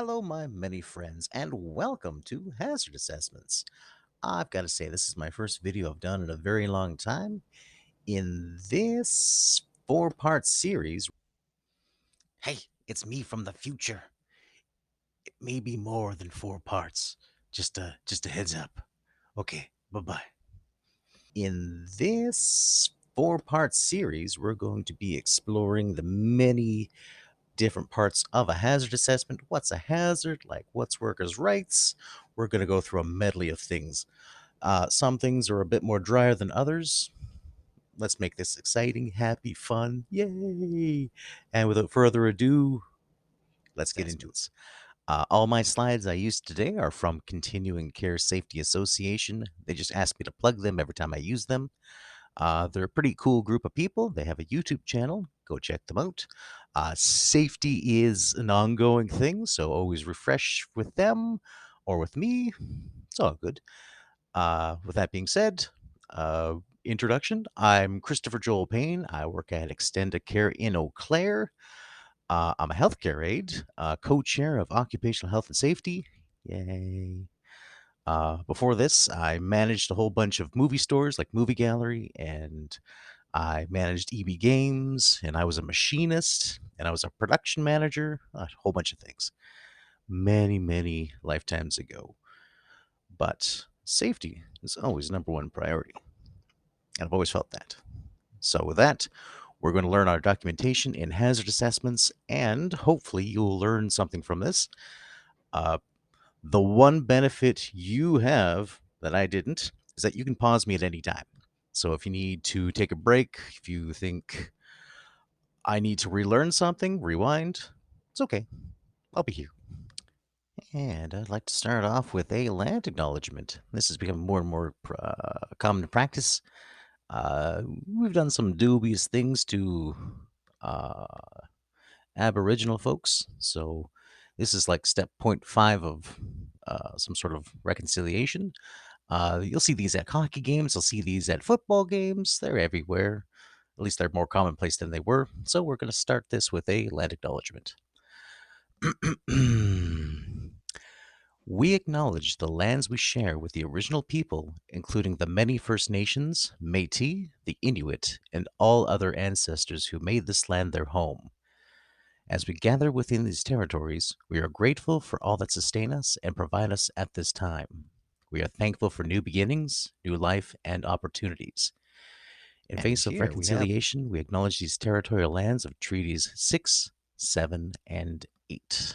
Hello, my many friends, and welcome to Hazard Assessments. I've got to say, this is my first video I've done in a very long time. In this four-part series, hey, it's me from the future. It may be more than four parts. Just a heads up. Okay, bye-bye. In this four-part series, we're going to be exploring the many different parts of a hazard assessment. What's a hazard? Like, what's workers' rights? We're going to go through a medley of things. Some things are a bit more drier than others. Let's make this exciting, happy, fun. Yay! And without further ado, let's get into it. All my slides I used today are from Continuing Care Safety Association. They just asked me to plug them every time I use them. They're a pretty cool group of people. They have a YouTube channel. Go check them out. Safety is an ongoing thing, so always refresh with them or with me. It's all good. With that being said, uh, introduction. I'm Christopher Joel Payne. I work at Extended Care in Eau Claire. I'm a healthcare aide, co-chair of Occupational Health and Safety. Yay. Before this, I managed a whole bunch of movie stores like Movie Gallery, and I managed EB Games, and I was a machinist, and I was a production manager, a whole bunch of things. Many, many lifetimes ago. But safety is always number one priority. And I've always felt that. So, with that, we're going to learn our documentation in hazard assessments, and hopefully, you'll learn something from this. Uh, the one benefit you have that I didn't is that you can pause me at any time. So, if you need to take a break, if you think I need to relearn something, rewind, it's okay. I'll be here. And I'd like to start off with a land acknowledgement. This has become more and more common practice. We've done some dubious things to uh, Aboriginal folks. So this is like step point five of some sort of reconciliation. You'll see these at hockey games. You'll see these at football games. They're everywhere. At least they're more commonplace than they were. So we're going to start this with a land acknowledgement. We acknowledge the lands we share with the original people, including the many First Nations, Métis, the Inuit, and all other ancestors who made this land their home. As we gather within these territories, we are grateful for all that sustain us and provide us at this time. We are thankful for new beginnings, new life, and opportunities. In face of reconciliation, we acknowledge these territorial lands of Treaties 6, 7, and 8.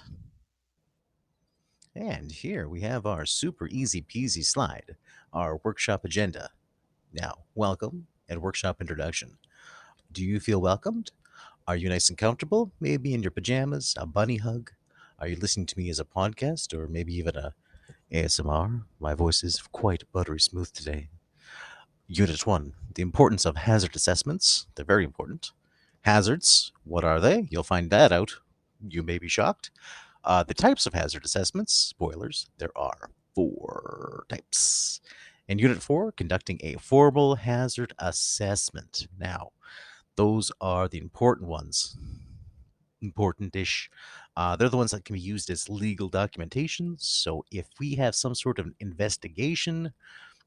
And here we have our super easy peasy slide, our workshop agenda. Now, welcome and workshop introduction. Do you feel welcomed? Are you nice and comfortable? Maybe in your pajamas, a bunny hug? Are you listening to me as a podcast or maybe even a ASMR? My voice is quite buttery smooth today. Unit 1, the importance of hazard assessments. They're very important. Hazards, what are they? You'll find that out. You may be shocked. The types of hazard assessments, spoilers, there are four types. In Unit 4, conducting a formal hazard assessment. Now, those are the important ones. Important-ish. They're the ones that can be used as legal documentation. So if we have some sort of investigation,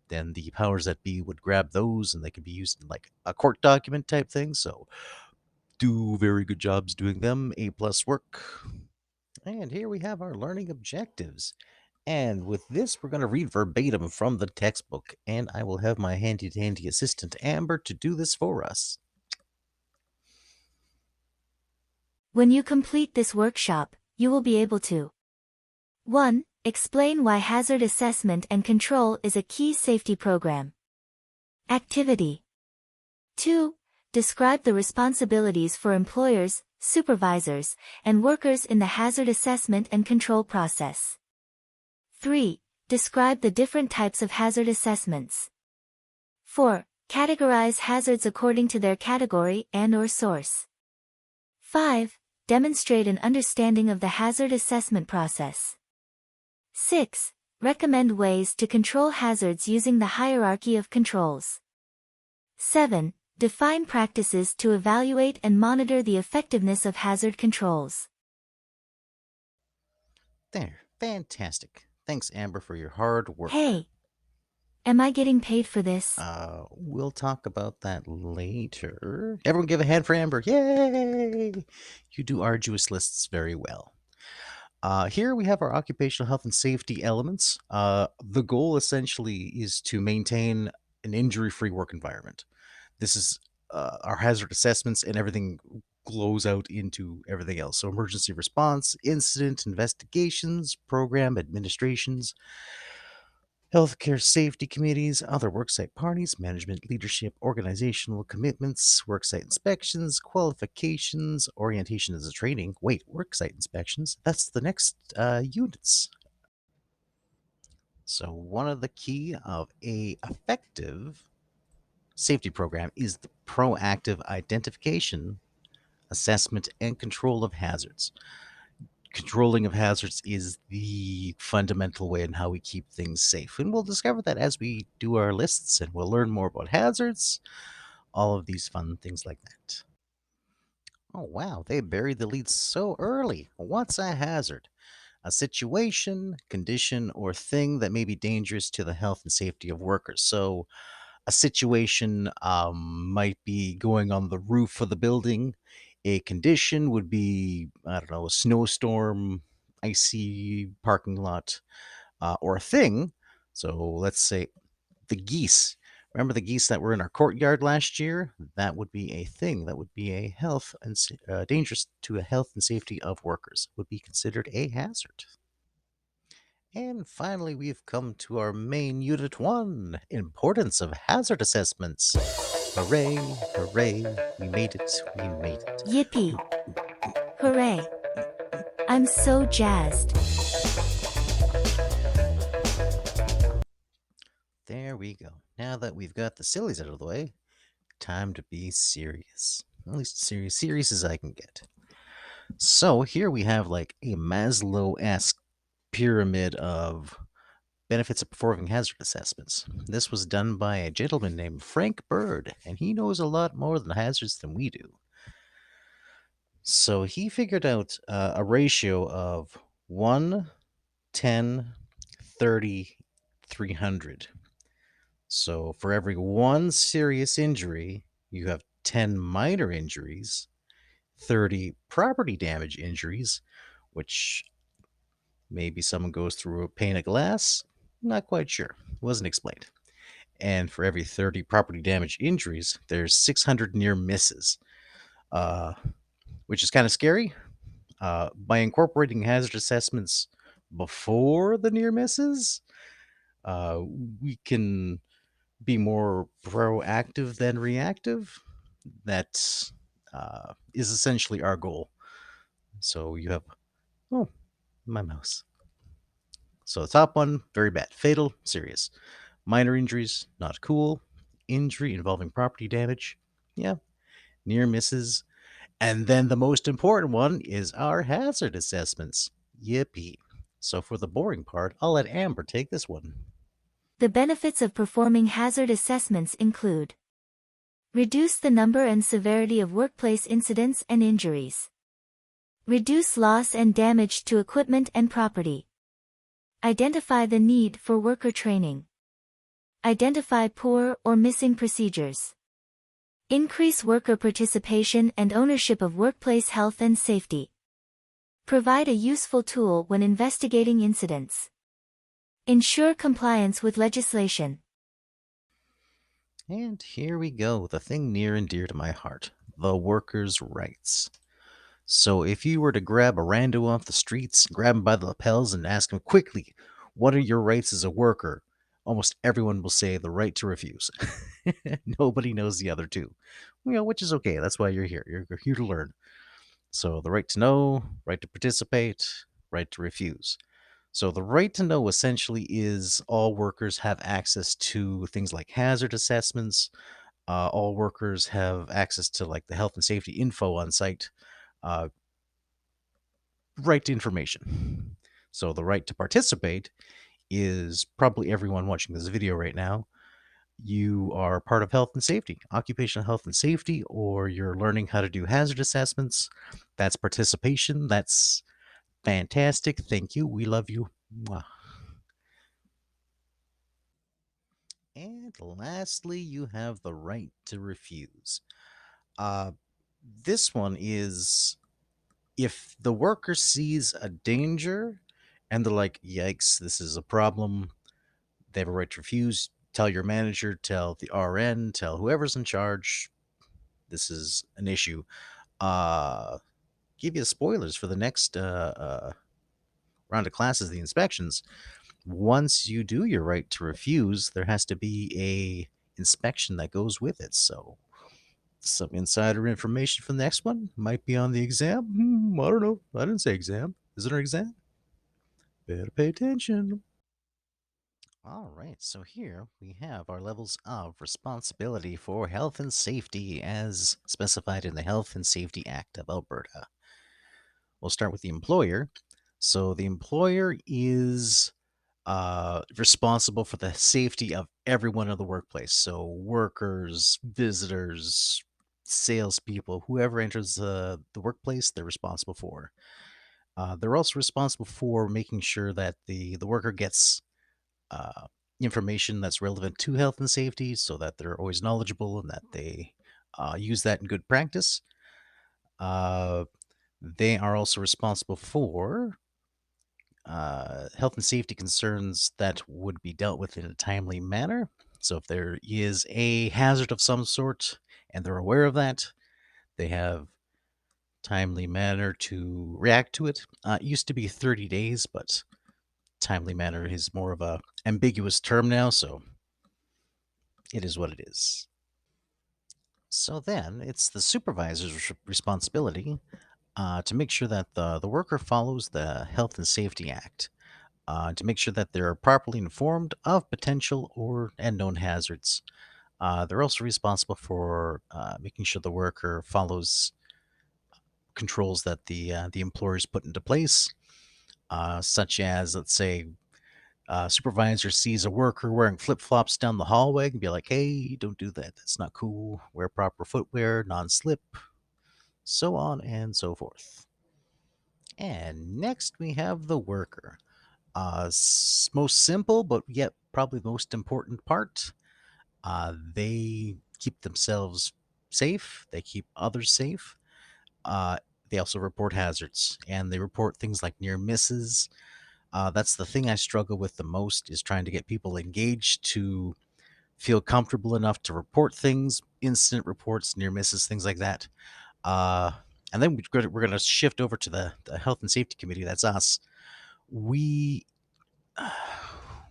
then the powers that be would grab those and they can be used in like a court document type thing. So do very good jobs doing them. A plus work. And here we have our learning objectives. And with this, we're going to read verbatim from the textbook, and I will have my handy-dandy assistant Amber to do this for us. When you complete this workshop, you will be able to 1. Explain why hazard assessment and control is a key safety program. Activity 2. Describe the responsibilities for employers, supervisors, and workers in the hazard assessment and control process. 3. Describe the different types of hazard assessments. 4. Categorize hazards according to their category and/or source. 5. Demonstrate an understanding of the hazard assessment process. 6. Recommend ways to control hazards using the hierarchy of controls. 7. Define practices to evaluate and monitor the effectiveness of hazard controls. There. Fantastic. Thanks, Amber, for your hard work. Hey, am I getting paid for this? We'll talk about that later. Everyone give a hand for Amber. Yay! You do arduous lists very well. Here we have our occupational health and safety elements. The goal essentially is to maintain an injury free work environment. This is our hazard assessments, and everything glows out into everything else. So, emergency response, incident investigations, program administrations, healthcare safety committees, other worksite parties, management, leadership, organizational commitments, worksite inspections, qualifications, orientation as a training. Wait, worksite inspections? That's the next units. So one of the key of a effective safety program is the proactive identification, assessment, and control of hazards. Controlling of hazards is the fundamental way in how we keep things safe. And we'll discover that as we do our lists and we'll learn more about hazards, all of these fun things like that. Oh, wow, they buried the lead so early. What's a hazard? A situation, condition, or thing that may be dangerous to the health and safety of workers. So, a situation might be going on the roof of the building. A condition would be, I don't know, a snowstorm, icy parking lot, or a thing. So let's say the geese. Remember the geese that were in our courtyard last year? That would be a thing. That would be a health and dangerous to the health and safety of workers. Would be considered a hazard. And finally, we've come to our main Unit 1, Importance of Hazard Assessments. Hooray, hooray, we made it, we made it. Yippee! Hooray! I'm so jazzed. There we go. Now that we've got the sillies out of the way, time to be serious. At least serious as I can get. So here we have like a Maslow-esque pyramid of benefits of performing hazard assessments. This was done by a gentleman named Frank Bird, and he knows a lot more than hazards than we do. So he figured out a ratio of 1, 10, 30, 300. So for every one serious injury, you have 10 minor injuries, 30 property damage injuries, which maybe someone goes through a pane of glass. Not quite sure. Wasn't explained. And for every 30 property damage injuries, there's 600 near misses, uh, which is kind of scary. By incorporating hazard assessments before the near misses, uh, we can be more proactive than reactive. That is essentially our goal. So you have, oh, my mouse. So the top one, very bad. Fatal, serious. Minor injuries, not cool. Injury involving property damage, yeah. Near misses. And then the most important one is our hazard assessments. Yippee. So for the boring part, I'll let Amber take this one. The benefits of performing hazard assessments include: reduce the number and severity of workplace incidents and injuries, reduce loss and damage to equipment and property, identify the need for worker training, identify poor or missing procedures, increase worker participation and ownership of workplace health and safety, provide a useful tool when investigating incidents, ensure compliance with legislation. And here we go, the thing near and dear to my heart, the workers' rights. So if you were to grab a rando off the streets, grab him by the lapels and ask him quickly, what are your rights as a worker? Almost everyone will say the right to refuse. Nobody knows the other two. Which is okay. That's why you're here. You're here to learn. So the right to know, right to participate, right to refuse. So the right to know essentially is all workers have access to things like hazard assessments. All workers have access to like the health and safety info on site. Uh, right to information. So the right to participate is probably everyone watching this video right now. You are part of health and safety, occupational health and safety, or you're learning how to do hazard assessments. That's participation. That's Fantastic. Thank you. We love you. Mwah. And lastly, you have the right to refuse. Uh, this one is if the worker sees a danger and they're like, yikes, this is a problem, they have a right to refuse. Tell your manager, tell the RN, tell whoever's in charge, this is an issue. Uh, give you spoilers for the next round of classes, the inspections. Once you do your right to refuse, there has to be a inspection that goes with it. So some insider information for the next one might be on the exam. I don't know. I didn't say exam. Is it an exam? Better pay attention. All right, so here we have our levels of responsibility for health and safety as specified in the Health and Safety Act of Alberta. We'll start with the employer. So the employer is responsible for the safety of everyone in the workplace. So workers, visitors, salespeople, whoever enters the workplace, they're responsible for. They're also responsible for making sure that the worker gets uh, information that's relevant to health and safety so that they're always knowledgeable and that they use that in good practice. Uh, they are also responsible for health and safety concerns that would be dealt with in a timely manner. So if there is a hazard of some sort and they're aware of that, they have timely manner to react to it. It used to be 30 days, but timely manner is more of a ambiguous term now, so it is what it is. So then it's the supervisor's responsibility to make sure that the worker follows the Health and Safety Act, to make sure that they're properly informed of potential or and known hazards. They're also responsible for making sure the worker follows controls that the employers put into place, such as, let's say, supervisor sees a worker wearing flip flops down the hallway and be like, hey, don't do that. That's not cool. Wear proper footwear, non slip, so on and so forth. And next we have the worker. Most simple, but yet probably most important part. They keep themselves safe, they keep others safe. Uh, they also report hazards and they report things like near misses. That's the thing I struggle with the most is trying to get people engaged to feel comfortable enough to report things, incident reports, near misses, things like that. Uh, and then we're going to shift over to the Health and Safety Committee. That's us. We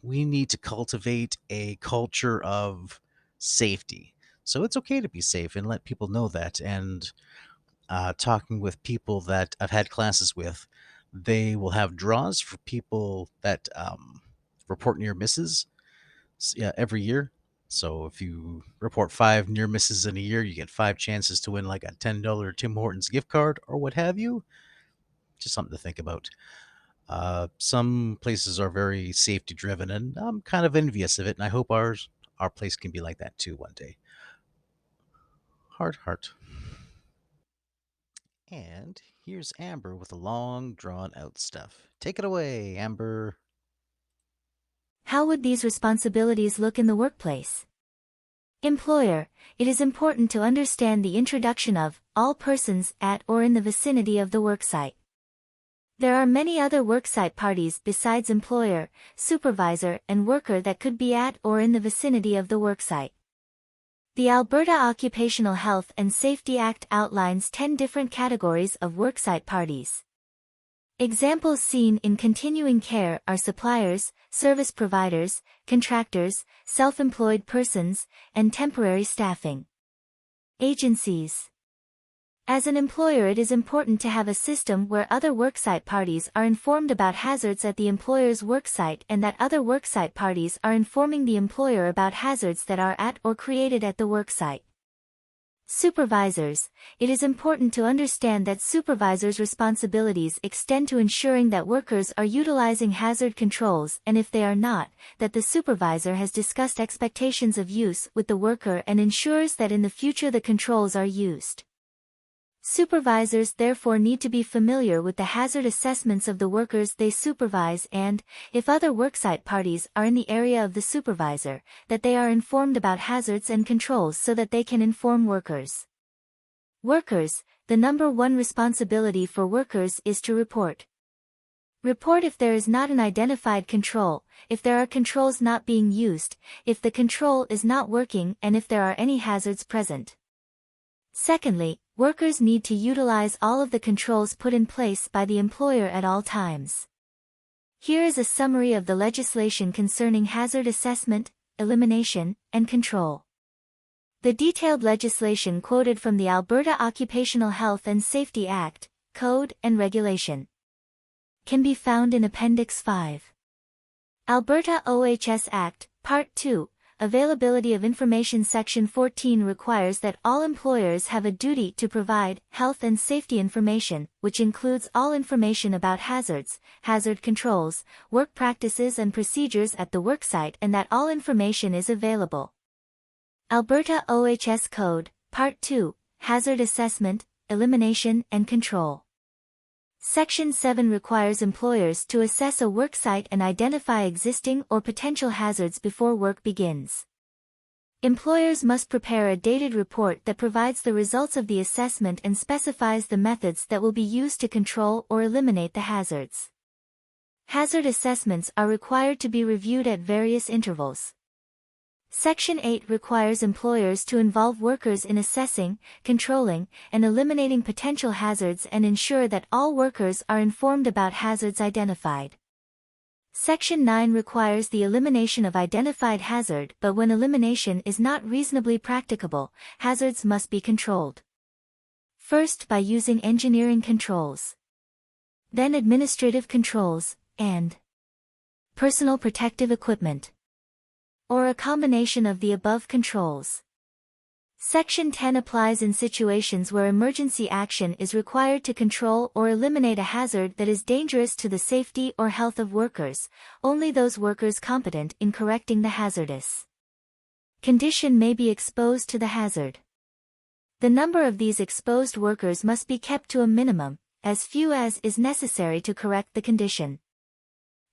we need to cultivate a culture of safety. So it's okay to be safe and let people know that. And talking with people that I've had classes with, they will have draws for people that report near misses yeah, every year. So if you report 5 near misses in a year, you get 5 chances to win like a $10 Tim Hortons gift card or what have you. Just something to think about. Some places are very safety driven, and I'm kind of envious of it. And I hope our place can be like that too one day. Heart, heart. And here's Amber with the long, drawn out stuff. Take it away, Amber. How would these responsibilities look in the workplace? Employer, it is important to understand the introduction of all persons at or in the vicinity of the worksite. There are many other worksite parties besides employer, supervisor, and worker that could be at or in the vicinity of the worksite. The Alberta Occupational Health and Safety Act outlines 10 different categories of worksite parties. Examples seen in continuing care are suppliers, service providers, contractors, self-employed persons, and temporary staffing. Agencies. As an employer, it is important to have a system where other worksite parties are informed about hazards at the employer's worksite and that other worksite parties are informing the employer about hazards that are at or created at the worksite. Supervisors, it is important to understand that supervisors' responsibilities extend to ensuring that workers are utilizing hazard controls and if they are not, that the supervisor has discussed expectations of use with the worker and ensures that in the future the controls are used. Supervisors therefore need to be familiar with the hazard assessments of the workers they supervise and, if other worksite parties are in the area of the supervisor, that they are informed about hazards and controls so that they can inform workers. Workers, the number one responsibility for workers is to report. Report if there is not an identified control, if there are controls not being used, if the control is not working and if there are any hazards present. Secondly, workers need to utilize all of the controls put in place by the employer at all times. Here is a summary of the legislation concerning hazard assessment, elimination, and control. The detailed legislation quoted from the Alberta Occupational Health and Safety Act, Code and Regulation can be found in Appendix 5. Alberta OHS Act, Part 2, Availability of Information Section 14 requires that all employers have a duty to provide health and safety information, which includes all information about hazards, hazard controls, work practices and procedures at the worksite and that all information is available. Alberta OHS Code, Part 2, Hazard Assessment, Elimination and Control. Section 7 requires employers to assess a worksite and identify existing or potential hazards before work begins. Employers must prepare a dated report that provides the results of the assessment and specifies the methods that will be used to control or eliminate the hazards. Hazard assessments are required to be reviewed at various intervals. Section 8 requires employers to involve workers in assessing, controlling, and eliminating potential hazards and ensure that all workers are informed about hazards identified. Section 9 requires the elimination of identified hazard, but when elimination is not reasonably practicable, hazards must be controlled. First by using engineering controls, then administrative controls, and personal protective equipment, or a combination of the above controls. Section 10 applies in situations where emergency action is required to control or eliminate a hazard that is dangerous to the safety or health of workers. Only those workers competent in correcting the hazardous condition may be exposed to the hazard. The number of these exposed workers must be kept to a minimum, as few as is necessary to correct the condition.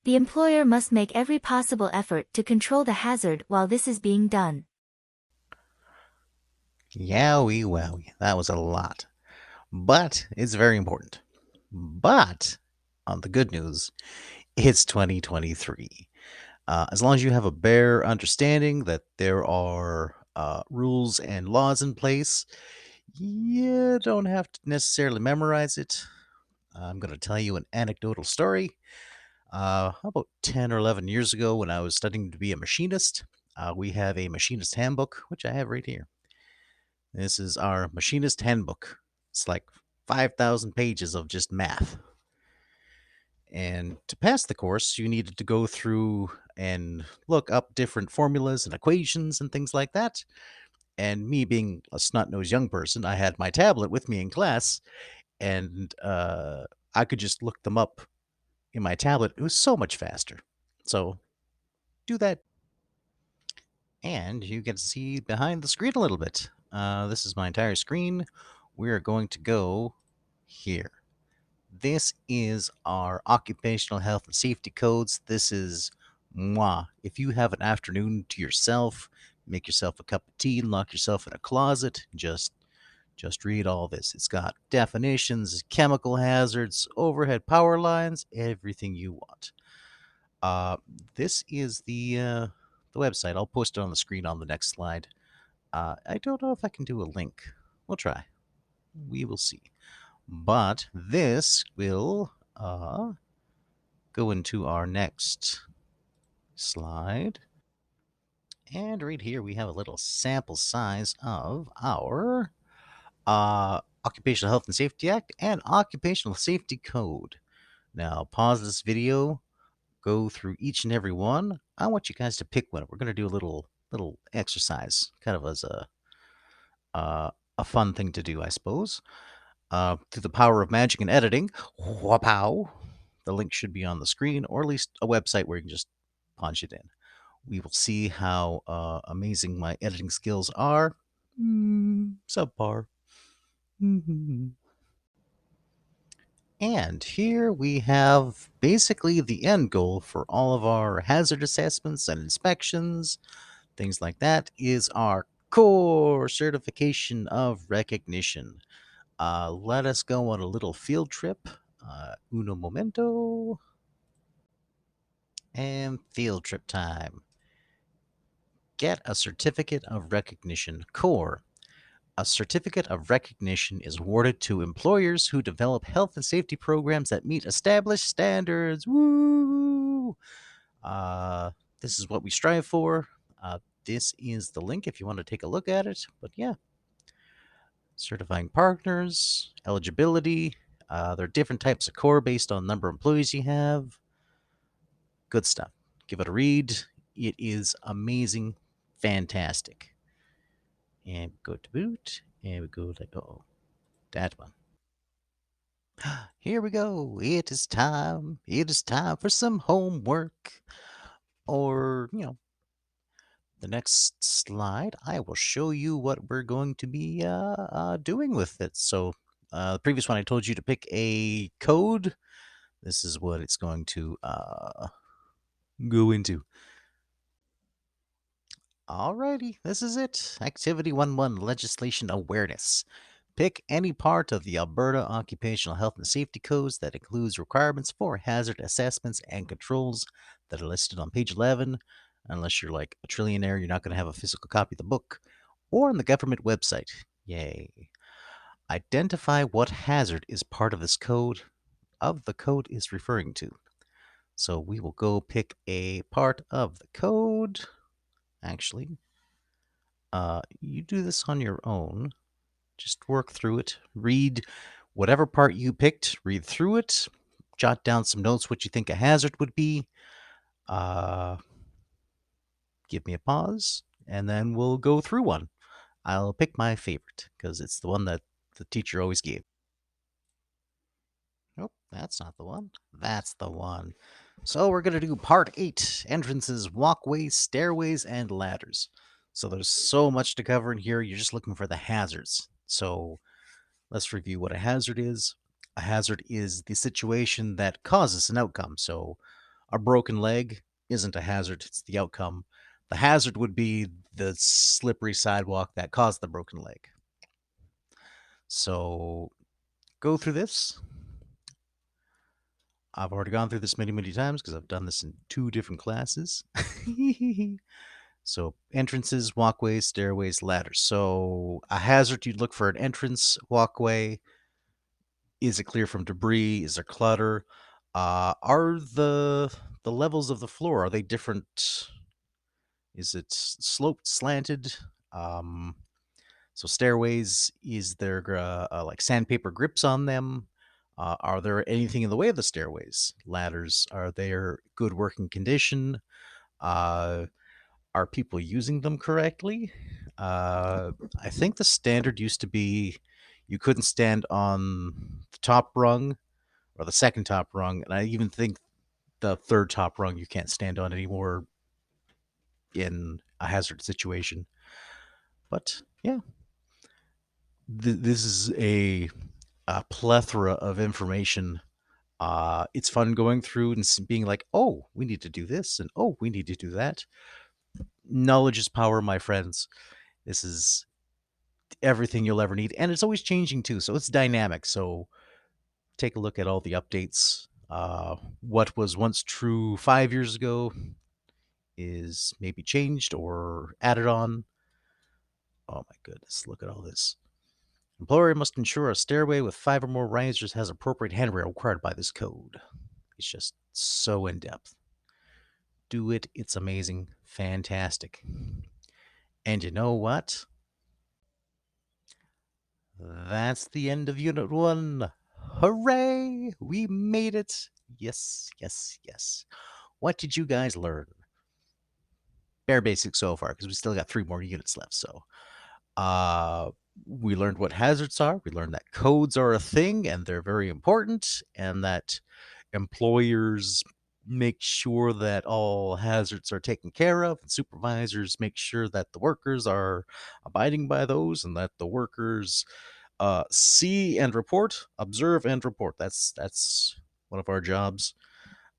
The employer must make every possible effort to control the hazard while this is being done. Yowie wowie, that was a lot. But it's very important. But on the good news, it's 2023. As long as you have a bare understanding that there are rules and laws in place, you don't have to necessarily memorize it. I'm going to tell you an anecdotal story. About 10 or 11 years ago, when I was studying to be a machinist, we have a machinist handbook, which I have right here. This is our machinist handbook. It's like 5,000 pages of just math. And to pass the course, you needed to go through and look up different formulas and equations and things like that. And me being a snot-nosed young person, I had my tablet with me in class, and I could just look them up in my tablet. It was so much faster. So do that, and you get to see behind the screen a little bit. This is my entire screen. We're going to go here. This is our occupational health and safety codes. This is moi. If you have an afternoon to yourself, make yourself a cup of tea, lock yourself in a closet, just read all this. It's got definitions, chemical hazards, overhead power lines, everything you want. This is the website. I'll post it on the screen on the next slide. I don't know if I can do a link. We'll try. We will see. But this will go into our next slide. And right here we have a little sample size of our Occupational Health and Safety Act and Occupational Safety Code. Now pause this video, go through each and every one. I want you guys to pick one. We're going to do a little exercise, kind of as a fun thing to do, I suppose. Through the power of magic and editing, whapow, the link should be on the screen, or at least a website where you can just punch it in. We will see how amazing my editing skills are. Subpar. And here we have basically the end goal for all of our hazard assessments and inspections, things like that, is our core certification of recognition. Let us go on a little field trip. Uno momento. And field trip time. Get a certificate of recognition. Core. A certificate of recognition is awarded to employers who develop health and safety programs that meet established standards. Woo! Uh, this is what we strive for. This is the link if you want to take a look at it. But yeah, certifying partners, eligibility. There are different types of core based on number of employees you have. Good stuff. Give it a read. It is amazing, fantastic. And go to boot, and we go to that one. Here we go. It is time. It is time for some homework. Or, the next slide, I will show you what we're going to be doing with it. So, the previous one, I told you to pick a code. This is what it's going to go into. Alrighty, this is it. Activity 1-1, Legislation Awareness. Pick any part of the Alberta Occupational Health and Safety Codes that includes requirements for hazard assessments and controls that are listed on page 11. Unless you're like a trillionaire, you're not going to have a physical copy of the book or on the government website. Yay. Identify what hazard is part of this code the code is referring to. So we will go pick a part of the code. Actually, you do this on your own. Just work through it. Read whatever part you picked, read through it, jot down some notes what you think a hazard would be. Give me a pause, and then we'll go through one. I'll pick my favorite because it's the one that the teacher always gave. Nope, that's not the one. That's the one. So we're going to do part 8, entrances, walkways, stairways, and ladders. So there's so much to cover in here. You're just looking for the hazards. So let's review what a hazard is. A hazard is the situation that causes an outcome. So a broken leg isn't a hazard, it's the outcome. The hazard would be the slippery sidewalk that caused the broken leg. So go through this. I've already gone through this many, many times because I've done this in 2 different classes. So entrances, walkways, stairways, ladders. So a hazard, you'd look for an entrance walkway. Is it clear from debris? Is there clutter? Are the levels of the floor, are they different? Is it sloped, slanted? So stairways, is there like sandpaper grips on them? Are there anything in the way of the stairways? Ladders, are they good working condition? Are people using them correctly? I think the standard used to be you couldn't stand on the top rung or the second top rung, and I even think the third top rung you can't stand on anymore in a hazard situation. But yeah, this is a plethora of information. It's fun going through and being like, oh, we need to do this, and oh, we need to do that. Knowledge is power, my friends. This is everything you'll ever need, and it's always changing too, so it's dynamic. So take a look at all the updates. What was once true 5 years ago is maybe changed or added on. Oh my goodness, look at all this. Employer must ensure a stairway with 5 or more risers has appropriate handrail required by this code. It's just so in depth. Do it. It's amazing. Fantastic. And you know what? That's the end of Unit 1. Hooray! We made it. Yes, yes, yes. What did you guys learn? Bare basics so far, because we still got 3 more units left. So, we learned what hazards are. We learned that codes are a thing and they're very important, and that employers make sure that all hazards are taken care of, and supervisors make sure that the workers are abiding by those, and that the workers See and report, observe and report. That's one of our jobs.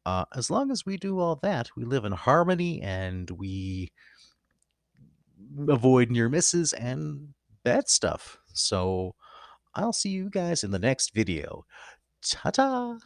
As long as we do all that, we live in harmony and we avoid near misses and bad stuff. So I'll see you guys in the next video. Ta ta!